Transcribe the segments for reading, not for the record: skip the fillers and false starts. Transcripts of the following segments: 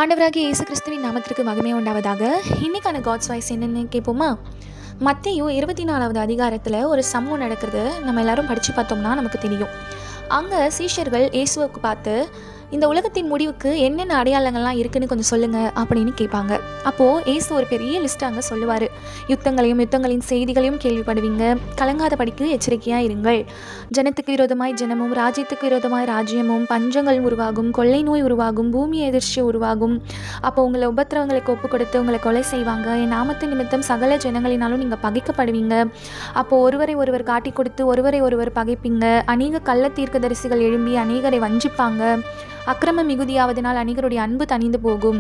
ஆண்டவராகிய இயேசு கிறிஸ்துவின் நாமத்திற்கு மகிமை உண்டாவதாக. இன்னைக்கான காட்ஸ் வாய்ஸ் என்னென்னு கேட்போமா? மத்தேயு 24வது அதிகாரத்தில் ஒரு சம்பவம் நடக்கிறது. நம்ம எல்லாரும் படித்து பார்த்தோம்னா நமக்கு தெரியும். அங்கே சீஷர்கள் இயேசுவுக்கு பார்த்து, இந்த உலகத்தின் முடிவுக்கு என்னென்ன அடையாளங்கள்லாம் இருக்குன்னு கொஞ்சம் சொல்லுங்கள் அப்படின்னு கேட்பாங்க. அப்போது இயேசு ஒரு பெரிய லிஸ்ட் அங்கே சொல்லுவார். யுத்தங்களின் செய்திகளையும் கேள்விப்படுவீங்க, கலங்காதபடிக்கு எச்சரிக்கையாக இருங்கள். ஜனத்துக்கு விரோதமாய் ஜனமும் ராஜ்யத்துக்கு விரோதமாய் ராஜ்யமும், பஞ்சங்கள் உருவாகும், கொள்ளை நோய் உருவாகும், பூமி எதிர்ச்சி உருவாகும். அப்போ உங்களை உபத்திரவங்களுக்கு ஒப்பு கொடுத்து உங்களை கொலை செய்வாங்க. என் நாமத்து நிமித்தம் சகல ஜனங்களினாலும் நீங்கள் பகைக்கப்படுவீங்க. அப்போது ஒருவரை ஒருவர் காட்டி கொடுத்து ஒருவரை ஒருவர் பகைப்பீங்க. அநேக கள்ள தீர்க்கதரிசிகள் எழும்பி அநேகரை வஞ்சிப்பாங்க. அக்கிரம மிகுதியாவதனால் அநேகருடைய அன்பு தணிந்து போகும்.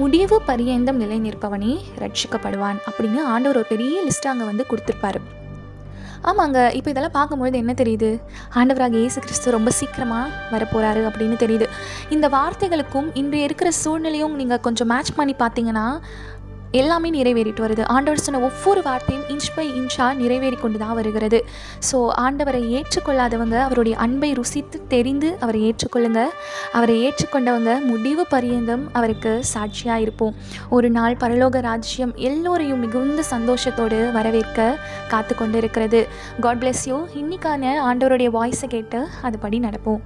முடிவு பரியந்தம் நிலை நிற்பவனே ரட்சிக்கப்படுவான் அப்படின்னு ஆண்டவர் ஒரு பெரிய லிஸ்ட் அங்கே கொடுத்துருப்பாரு. ஆமாங்க, இப்போ இதெல்லாம் பார்க்கும்பொழுது என்ன தெரியுது? ஆண்டவராக இயேசு கிறிஸ்து ரொம்ப சீக்கிரமாக வரப்போகிறாரு அப்படின்னு தெரியுது. இந்த வார்த்தைகளுக்கும் இன்று இருக்கிற சூழ்நிலையும் நீங்கள் கொஞ்சம் மேட்ச் பண்ணி பார்த்தீங்கன்னா எல்லாமே நிறைவேறிட்டு வருது. ஆண்டவர் சொன்ன ஒவ்வொரு வார்த்தையும் இன்ச் பை இன்ச்சாக நிறைவேறி கொண்டு தான் வருகிறது. ஸோ ஆண்டவரை ஏற்றுக்கொள்ளாதவங்க அவருடைய அன்பை ருசித்து தெரிந்து அவரை ஏற்றுக்கொள்ளுங்க. அவரை ஏற்றுக்கொண்டவங்க முடிவு பரியந்தம் அவருக்கு சாட்சியாக இருப்போம். ஒரு நாள் பரலோக ராஜ்யம் எல்லோரையும் மிகுந்த சந்தோஷத்தோடு வரவேற்க காத்து கொண்டு இருக்கிறது. God bless you. இன்னைக்கான ஆண்டவருடைய வாய்ஸை கேட்டு அதுபடி நடப்போம்.